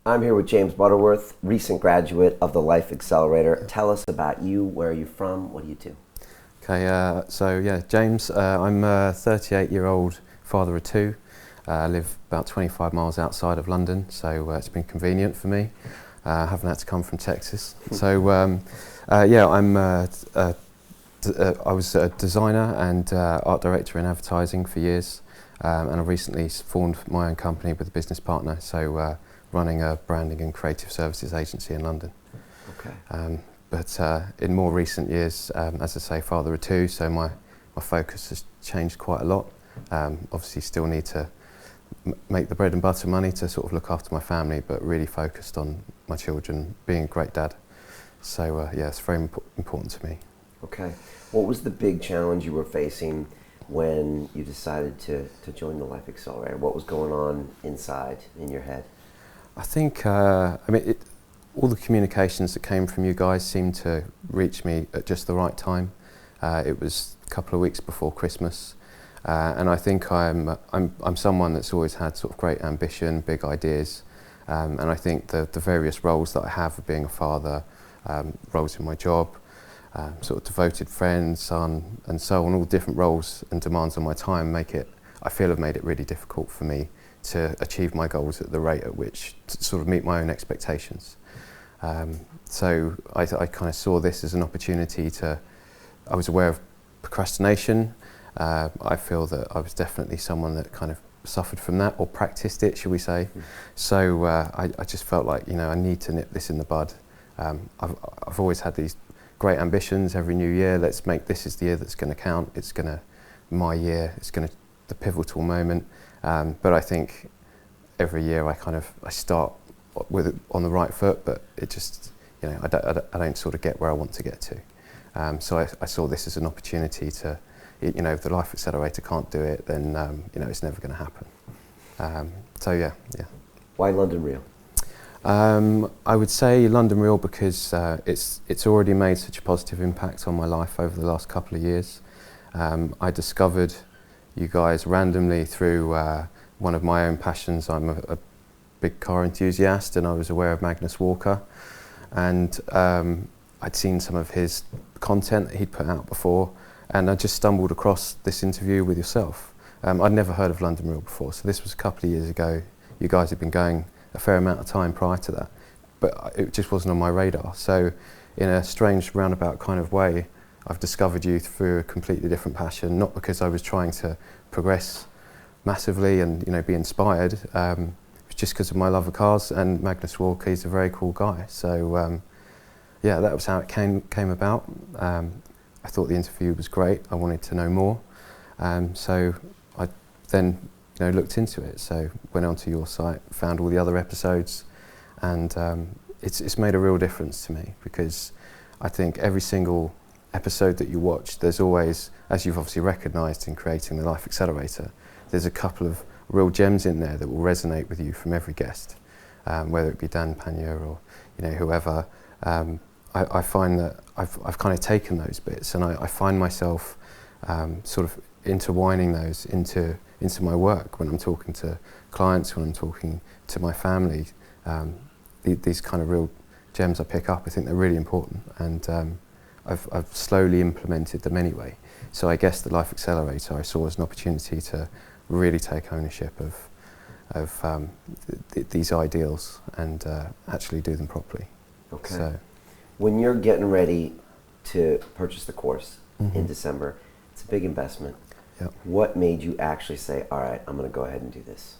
I'm here with James Butterworth, recent graduate of the Life Accelerator. Tell us about you. Where are you from? What do you do? Okay, James, I'm a 38-year-old father of two. I live about 25 miles outside of London, so it's been convenient for me. I haven't had to come from Texas. So, I was a designer and art director in advertising for years, and I've recently formed my own company with a business partner, so running a branding and creative services agency in London. Okay. But in more recent years, as I say, father of two, so my focus has changed quite a lot. Obviously still need to make the bread and butter money to sort of look after my family, but really focused on my children, being a great dad. So it's very important to me. Okay. What was the big challenge you were facing when you decided to join the Life Accelerator? What was going on inside in your head? I think, all the communications that came from you guys seemed to reach me at just the right time. It was a couple of weeks before Christmas, and I think I'm someone that's always had sort of great ambition, big ideas, and I think the various roles that I have of being a father, roles in my job, sort of devoted friend, son, and so on, all different roles and demands on my time I feel have made it really difficult for me to achieve my goals at the rate at which to sort of meet my own expectations. So I kind of saw this as an opportunity I was aware of procrastination. I feel that I was definitely someone that kind of suffered from that, or practiced it, shall we say. So I just felt like, I need to nip this in the bud. I've always had these great ambitions every new year. Let's make this is the year that's going to count. It's my year. It's the pivotal moment. But I think every year I start with it on the right foot, but it just, I don't sort of get where I want to get to. So I saw this as an opportunity to, if the Life Accelerator can't do it, then it's never going to happen. Why London Real? I would say London Real because it's already made such a positive impact on my life over the last couple of years. I discovered you guys randomly through one of my own passions. I'm a big car enthusiast, and I was aware of Magnus Walker, and I'd seen some of his content that he'd put out before, and I just stumbled across this interview with yourself. I'd never heard of London Real before, so this was a couple of years ago. You guys had been going a fair amount of time prior to that, but it just wasn't on my radar. So in a strange roundabout kind of way, I've discovered you through a completely different passion, not because I was trying to progress massively and be inspired. It's just because of my love of cars, and Magnus Walker, he's a very cool guy. So that was how it came about. I thought the interview was great. I wanted to know more. So I then looked into it. So went onto your site, found all the other episodes, and it's made a real difference to me, because I think every single episode that you watch, there's always, as you've obviously recognised in creating the Life Accelerator, there's a couple of real gems in there that will resonate with you from every guest, whether it be Dan Pannier or whoever. I find that I've kind of taken those bits, and I find myself sort of intertwining those into my work when I'm talking to clients, when I'm talking to my family. These kind of real gems I pick up, I think they're really important, and I've slowly implemented them anyway. So I guess the Life Accelerator I saw as an opportunity to really take ownership of these ideals and actually do them properly. Okay. So, when you're getting ready to purchase the course in December, it's a big investment. Yep. What made you actually say, all right, I'm going to go ahead and do this?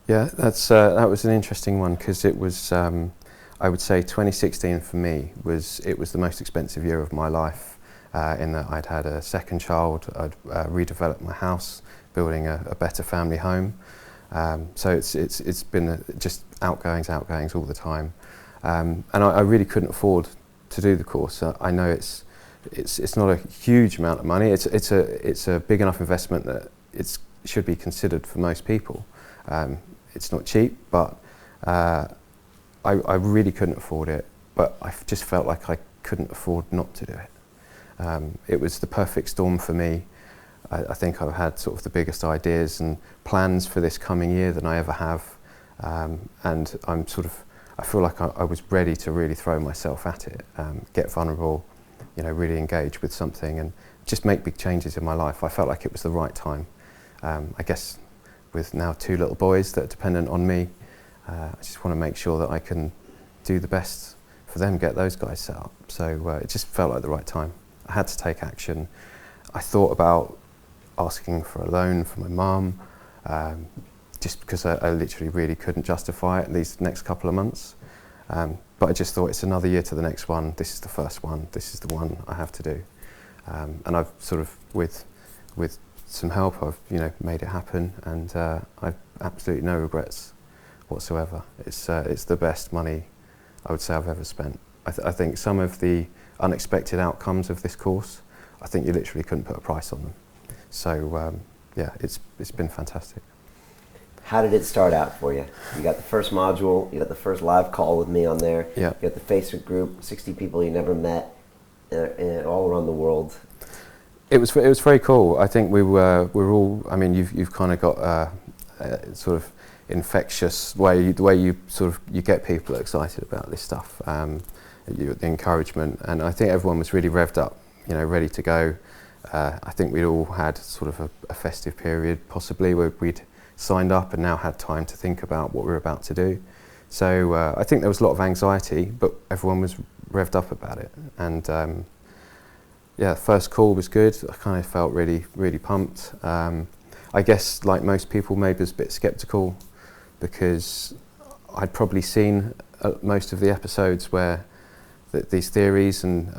Yeah, that was an interesting one, because it was, I would say 2016 for me was the most expensive year of my life, in that I'd had a second child, I'd redeveloped my house, building a better family home. So it's been just outgoings all the time, and I really couldn't afford to do the course. I know it's not a huge amount of money. It's a big enough investment that it should be considered for most people. It's not cheap, but I really couldn't afford it. But I just felt like I couldn't afford not to do it. It was the perfect storm for me. I think I've had sort of the biggest ideas and plans for this coming year than I ever have. And I feel like I was ready to really throw myself at it, get vulnerable, really engage with something and just make big changes in my life. I felt like it was the right time. I guess with now 2 little boys that are dependent on me, I just want to make sure that I can do the best for them, get those guys set up. So it just felt like the right time. I had to take action. I thought about asking for a loan from my mum, just because I literally really couldn't justify it these next couple of months. But I just thought it's another year to the next one. This is the first one. This is the one I have to do. And I've sort of, with some help, I've made it happen, and I've absolutely no regrets whatsoever. It's the best money I would say I've ever spent. I think some of the unexpected outcomes of this course, I think you literally couldn't put a price on them. So yeah, it's been fantastic. How did it start out for you? You got the first module, you got the first live call with me on there, yeah. You got the Facebook group, 60 people you never met, all around the world. It was very cool. I think we're all. I mean, you've kind of got a sort of infectious way, the way you get people excited about this stuff. The encouragement, and I think everyone was really revved up, ready to go. I think we'd all had sort of a festive period, possibly, where we'd signed up and now had time to think about what we were about to do. So I think there was a lot of anxiety, but everyone was revved up about it. And yeah, the first call was good. I kind of felt really, really pumped. I guess, like most people, maybe I was a bit sceptical because I'd probably seen most of the episodes where these theories and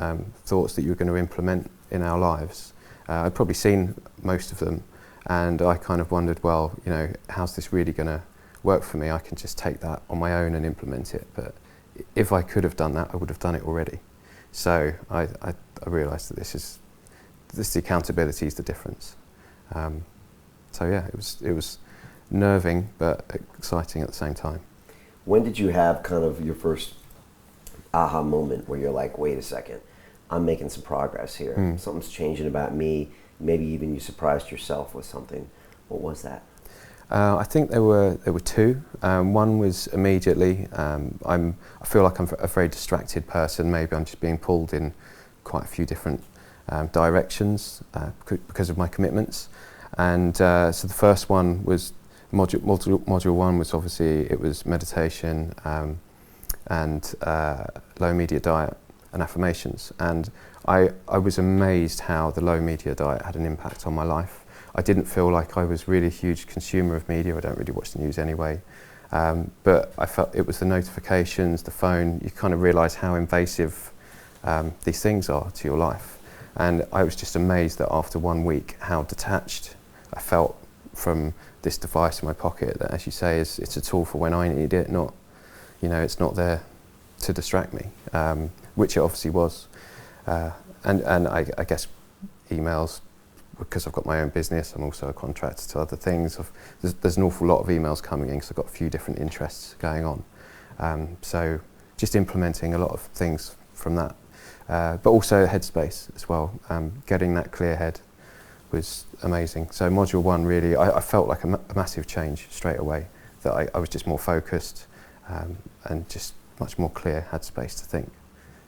thoughts that you were going to implement in our lives, I'd probably seen most of them, and I kind of wondered, well, how's this really going to work for me? I can just take that on my own and implement it, but if I could have done that, I would have done it already. So I realised that this the accountability is the difference. So yeah, it was nerving but exciting at the same time. When did you have kind of your first aha moment where you're like, wait a second, I'm making some progress here. Something's changing about me. Maybe even you surprised yourself with something. What was that? I think there were 2. One was immediately. I feel like I'm a very distracted person. Maybe I'm just being pulled in quite a few different directions because of my commitments. And so the first one was module 1 was obviously, it was meditation and low media diet and affirmations. And I was amazed how the low media diet had an impact on my life. I didn't feel like I was really a huge consumer of media. I don't really watch the news anyway. But I felt it was the notifications, the phone. You kind of realise how invasive these things are to your life. And I was just amazed that after 1 week, how detached I felt from this device in my pocket that, as you say, it's a tool for when I need it, not, it's not there to distract me, which it obviously was. And I guess emails, because I've got my own business, I'm also a contractor to other things. There's an awful lot of emails coming in because I've got a few different interests going on. So just implementing a lot of things from that. But also headspace as well. Getting that clear head was amazing. So module 1 really, I felt like a massive change straight away, that I was just more focused and just much more clear, had space to think.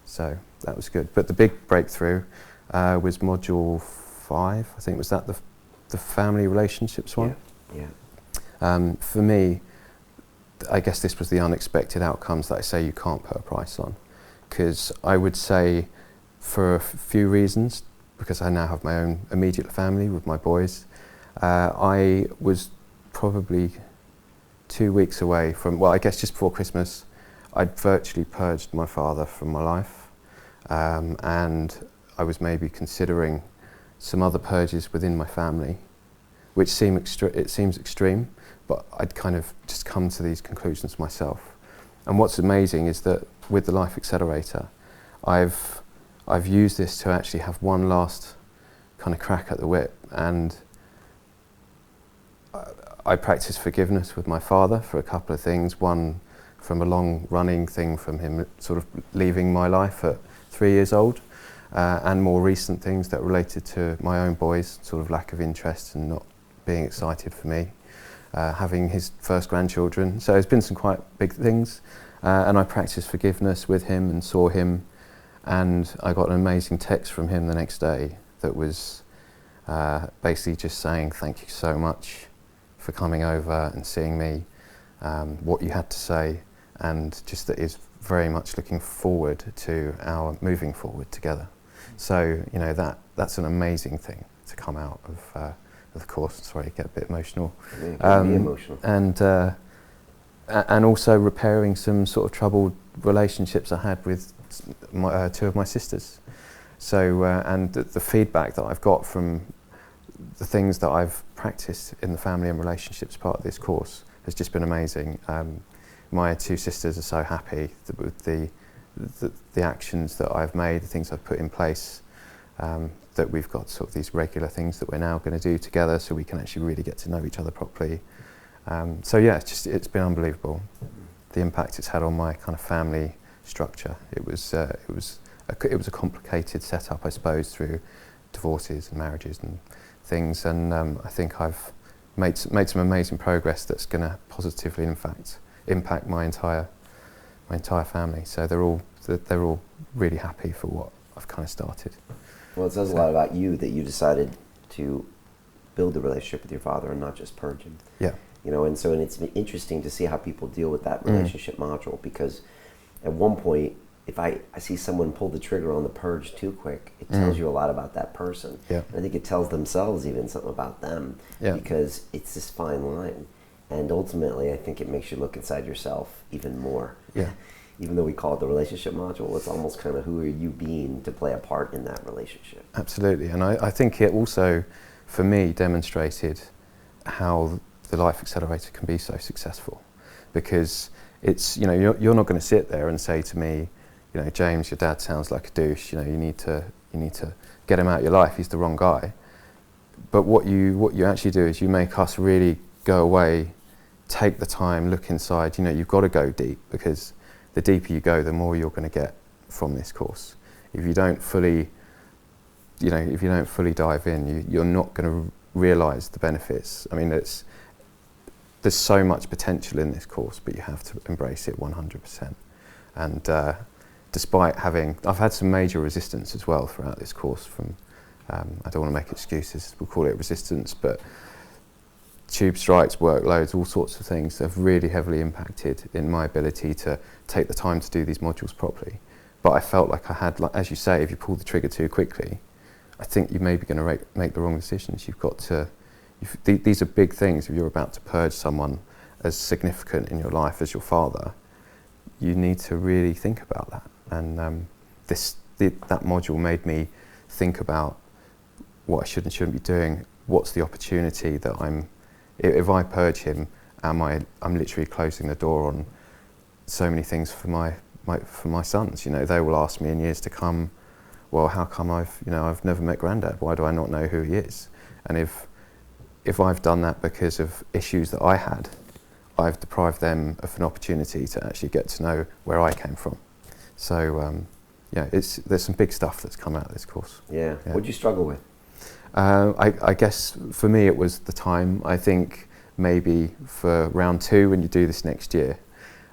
So that was good. But the big breakthrough was module 5, I think. Was that the family relationships one? Yeah. For me, I guess this was the unexpected outcomes that I say you can't put a price on. Because I would say, for a few reasons, because I now have my own immediate family with my boys, I was probably 2 weeks away from, well, I guess just before Christmas, I'd virtually purged my father from my life, and I was maybe considering some other purges within my family, which seems extreme, but I'd kind of just come to these conclusions myself. And what's amazing is that with the Life Accelerator, I've used this to actually have one last kind of crack at the whip, and I practiced forgiveness with my father for a couple of things. One, from a long running thing from him sort of leaving my life at 3 years old, and more recent things that related to my own boys, sort of lack of interest and not being excited for me. having his first grandchildren. So it's been some quite big things. And I practiced forgiveness with him and saw him. And I got an amazing text from him the next day that was basically just saying, thank you so much for coming over and seeing me, what you had to say, and just that is very much looking forward to our moving forward together. So, you know, that's an amazing thing to come out of the course. Sorry, get a bit emotional. Yeah, be emotional. And also repairing some sort of troubled relationships I had with two of my sisters. So, and the feedback that I've got from the things that I've practiced in the family and relationships part of this course has just been amazing. My two sisters are so happy with the actions that I've made, the things I've put in place, that we've got sort of these regular things that we're now going to do together so we can actually really get to know each other properly. So yeah, it's been unbelievable, the impact it's had on my kind of family structure. It was a complicated setup, I suppose, through divorces and marriages and things, and I think I've made some amazing progress that's going to positively, in fact, impact my entire family. So they're all really happy for what I've kind of started. Well, it says a lot about you that you decided to build a relationship with your father and not just purge him. Yeah. You know, and it's been interesting to see how people deal with that relationship module, because at one point, if I see someone pull the trigger on the purge too quick, it tells you a lot about that person. Yeah. And I think it tells themselves even something about them, because it's this fine line. And ultimately, I think it makes you look inside yourself even more. Yeah. Even though we call it the relationship module, it's almost kind of who are you being to play a part in that relationship. Absolutely. And I think it also, for me, demonstrated how the Life Accelerator can be so successful. Because it's, you know, you're not going to sit there and say to me, you know, James, your dad sounds like a douche, you know, you need to get him out of your life, he's the wrong guy. But what you actually do is you make us really go away, take the time, look inside. You know, you've got to go deep, because the deeper you go, the more you're going to get from this course. If you don't fully dive in, you're not going to realise the benefits. I mean, there's so much potential in this course, but you have to embrace it 100%. And despite I've had some major resistance as well throughout this course from, I don't want to make excuses, we'll call it resistance, but tube strikes, workloads, all sorts of things that have really heavily impacted in my ability to take the time to do these modules properly. But I felt like I had, like, as you say, if you pull the trigger too quickly, I think you're maybe going to make the wrong decisions. You've got to, these are big things. If you're about to purge someone as significant in your life as your father, you need to really think about that. And that module made me think about what I should and shouldn't be doing. What's the opportunity that if I purge him, I'm literally closing the door on so many things for my sons. You know, they will ask me in years to come, well, how come I've never met Grandad? Why do I not know who he is? And if I've done that because of issues that I had, I've deprived them of an opportunity to actually get to know where I came from. So there's some big stuff that's come out of this course. Yeah. What'd you struggle with? I guess for me it was the time. I think maybe for round 2, when you do this next year,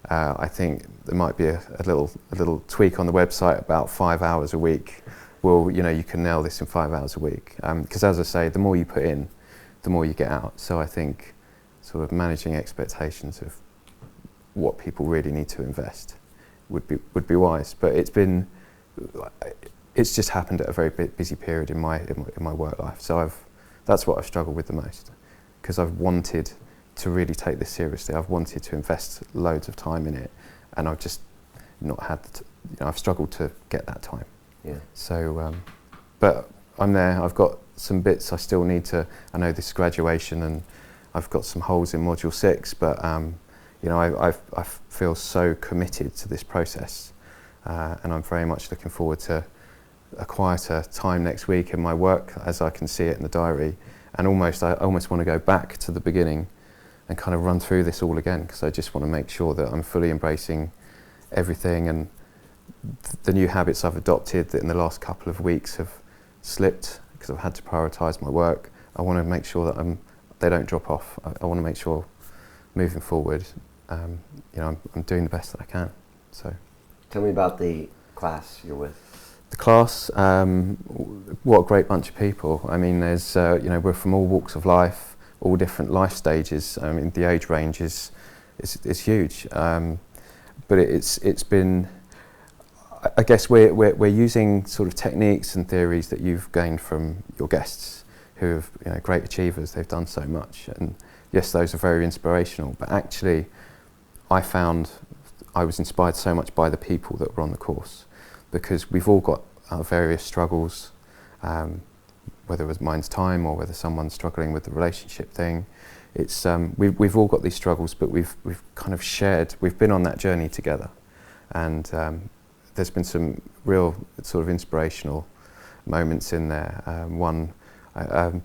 I think there might be a little tweak on the website about 5 hours a week. Well, you know, you can nail this in 5 hours a week. Because as I say, the more you put in, the more you get out. So I think sort of managing expectations of what people really need to invest would be wise. But it's just happened at a very busy period in my work life. So that's what I've struggled with the most, because I've wanted to really take this seriously. I've wanted to invest loads of time in it, and I've just not had I've struggled to get that time. Yeah. So, but I'm there. I've got some bits I still need to. I know this is graduation, and I've got some holes in module 6, but I feel so committed to this process, and I'm very much looking forward to a quieter time next week in my work, as I can see it in the diary. And I almost want to go back to the beginning and kind of run through this all again, because I just want to make sure that I'm fully embracing everything, and the new habits I've adopted that in the last couple of weeks have slipped because I've had to prioritise my work. I want to make sure that don't drop off. I want to make sure moving forward, you know, I'm doing the best that I can. So, tell me about the class you're with. The class, what a great bunch of people. I mean, there's, you know, we're from all walks of life, all different life stages. I mean, the age range is huge, but it's been. I guess we're using sort of techniques and theories that you've gained from your guests, who have, you know, great achievers. They've done so much, and yes, those are very inspirational. But actually, I found I was inspired so much by the people that were on the course, because we've all got our various struggles, whether it was mine's time or whether someone's struggling with the relationship thing. It's we've all got these struggles, but we've kind of shared. We've been on that journey together, and there's been some real sort of inspirational moments in there. One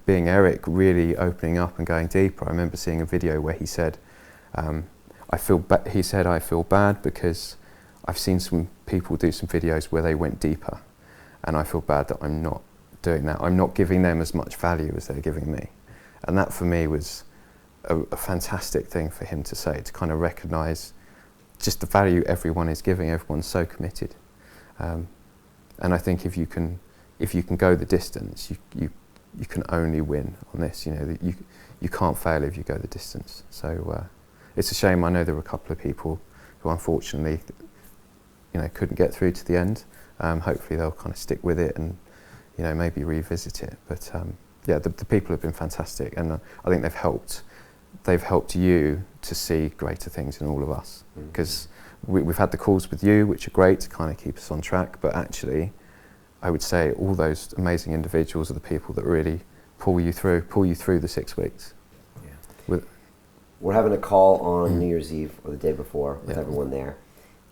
being Eric really opening up and going deeper. I remember seeing a video where he said, I feel bad because I've seen some people do some videos where they went deeper, and I feel bad that I'm not doing that. I'm not giving them as much value as they're giving me. And that for me was a fantastic thing for him to say, to kind of recognise just the value everyone is giving. Everyone's so committed. And I think if you can go the distance, you can only win on this. You know, you can't fail if you go the distance. So it's a shame. I know there were a couple of people who unfortunately, you know, couldn't get through to the end. Hopefully they'll kind of stick with it and, you know, maybe revisit it. But yeah, the people have been fantastic, and I think they've helped you to see greater things in all of us. Because we've had the calls with you, which are great to kind of keep us on track, but actually, I would say all those amazing individuals are the people that really pull you through the 6 weeks. Yeah. We're having a call on New Year's Eve or the day before with everyone there,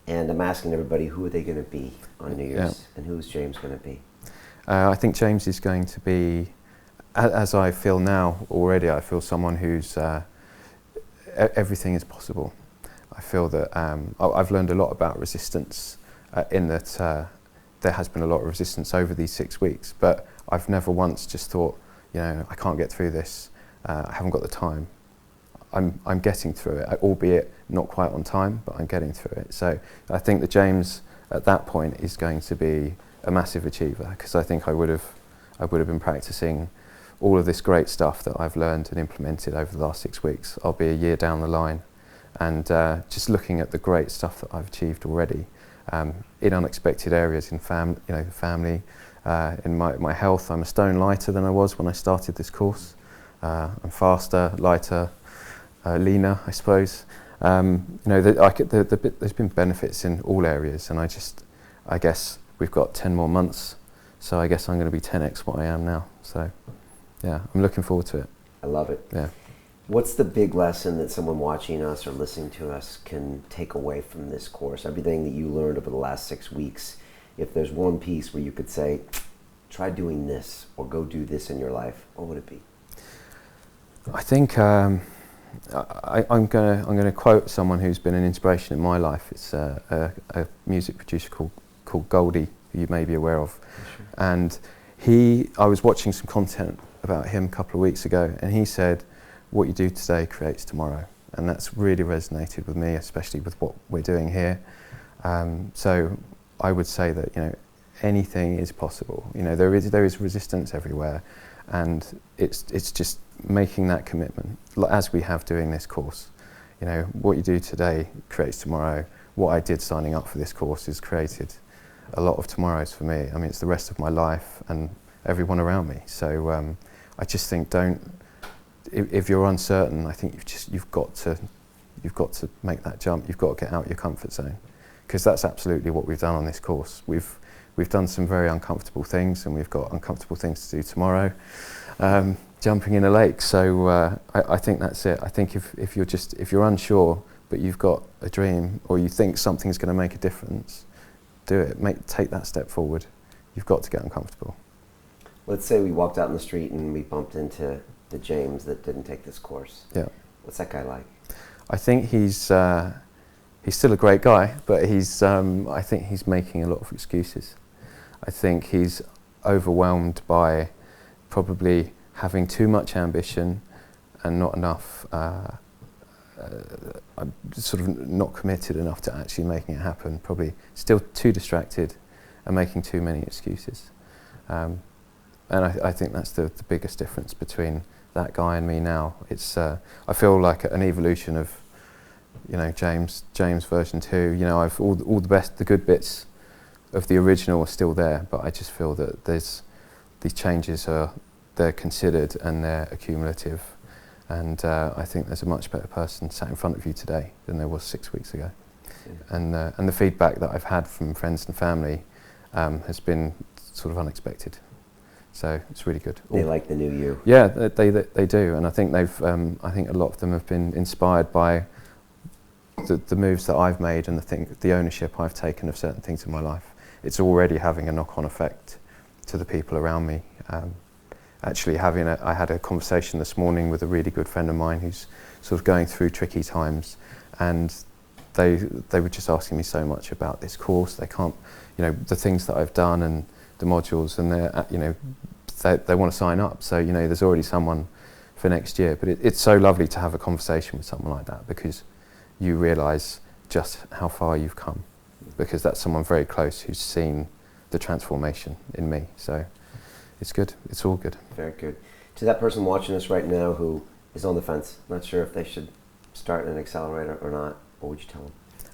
and I'm asking everybody, who are they going to be on New Year's, and who's James going to be? I think James is going to be, as I feel now already, I feel someone who's everything is possible. I feel that I've learned a lot about resistance, in that there has been a lot of resistance over these 6 weeks, but I've never once just thought, you know, I can't get through this, I haven't got the time. I'm getting through it, albeit not quite on time, but I'm getting through it. So I think that James at that point is going to be a massive achiever, because I think I would have been practicing all of this great stuff that I've learned and implemented over the last 6 weeks. I'll be a year down the line, and just looking at the great stuff that I've achieved already, in unexpected areas, in family, in my health. I'm a stone lighter than I was when I started this course. I'm faster, lighter, leaner, I suppose. You know, there's been benefits in all areas, and I guess we've got 10 more months, so I guess I'm going to be 10x what I am now. So, yeah, I'm looking forward to it. I love it. Yeah. What's the big lesson that someone watching us or listening to us can take away from this course? Everything that you learned over the last 6 weeks, if there's one piece where you could say, try doing this or go do this in your life, what would it be? I think I'm going to quote someone who's been an inspiration in my life. It's a music producer called Goldie, who you may be aware of. Sure. And I was watching some content about him a couple of weeks ago, and he said, what you do today creates tomorrow. And that's really resonated with me, especially with what we're doing here. So I would say that, you know, anything is possible. You know, there is resistance everywhere, and it's just making that commitment, as we have doing this course. You know, what you do today creates tomorrow. What I did signing up for this course has created a lot of tomorrows for me. I mean, it's the rest of my life and everyone around me. So I just think if you're uncertain, I think you've got to make that jump. You've got to get out your comfort zone, because that's absolutely what we've done on this course. We've done some very uncomfortable things, and we've got uncomfortable things to do tomorrow. Jumping in a lake. So I think that's it. I think if you're unsure, but you've got a dream, or you think something's going to make a difference, do it. Take that step forward. You've got to get uncomfortable. Let's say we walked out in the street and we bumped into the James that didn't take this course. Yeah. What's that guy like? I think he's still a great guy, but I think he's making a lot of excuses. I think he's overwhelmed by probably having too much ambition, and not enough. I'm sort of not committed enough to actually making it happen. Probably still too distracted and making too many excuses. And I think that's the biggest difference between that guy and me now. It's I feel like an evolution of, you know, James version 2. You know, I've all the good bits of the original are still there, but I just feel that these changes they're considered and they're accumulative. And I think there's a much better person sat in front of you today than there was 6 weeks ago. Yeah. And the feedback that I've had from friends and family has been sort of unexpected. So it's really good. They like the new you. Yeah, they do, and I think I think a lot of them have been inspired by the moves that I've made and the ownership I've taken of certain things in my life. It's already having a knock-on effect to the people around me. Actually, I had a conversation this morning with a really good friend of mine who's sort of going through tricky times, and they were just asking me so much about this course. They can't, you know, the things that I've done and the modules, and they're, you know, they want to sign up. So, you know, there's already someone for next year. But it's so lovely to have a conversation with someone like that, because you realise just how far you've come, because that's someone very close who's seen the transformation in me. So it's good. It's all good. Very good. To that person watching us right now who is on the fence, not sure if they should start an accelerator or not, what would you tell them?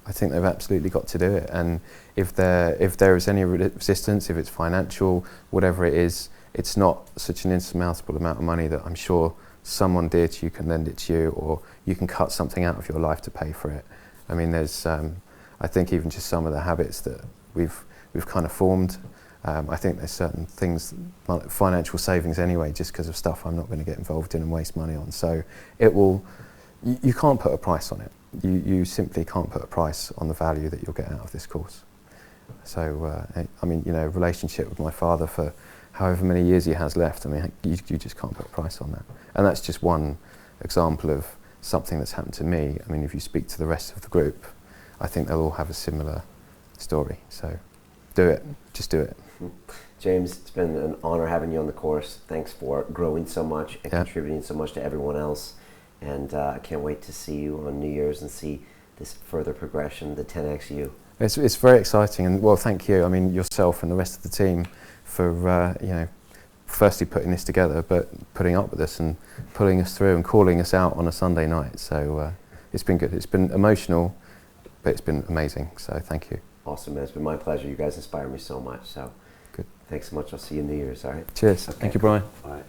I think they've absolutely got to do it. And if there is any resistance, if it's financial, whatever it is, it's not such an insurmountable amount of money that I'm sure someone dear to you can lend it to you, or you can cut something out of your life to pay for it. I mean, there's, I think even just some of the habits that we've kind of formed, I think there's certain things, financial savings anyway, just because of stuff I'm not going to get involved in and waste money on. So it will, you can't put a price on it. You simply can't put a price on the value that you'll get out of this course. So, I mean, you know, relationship with my father for however many years he has left, I mean, you just can't put a price on that. And that's just one example of something that's happened to me. I mean, if you speak to the rest of the group, I think they'll all have a similar story. So do it, just do it. James, it's been an honor having you on the course. Thanks for growing so much and contributing so much to everyone else. And I can't wait to see you on New Year's and see this further progression, the 10XU. It's very exciting, and well, thank you. I mean, yourself and the rest of the team for you know, firstly putting this together, but putting up with us and pulling us through and calling us out on a Sunday night. So it's been good. It's been emotional, but it's been amazing. So thank you. Awesome, man. It's been my pleasure. You guys inspire me so much. So good. Thanks so much. I'll see you in New Year's. All right. Cheers. Okay. Thank you, Brian. All right.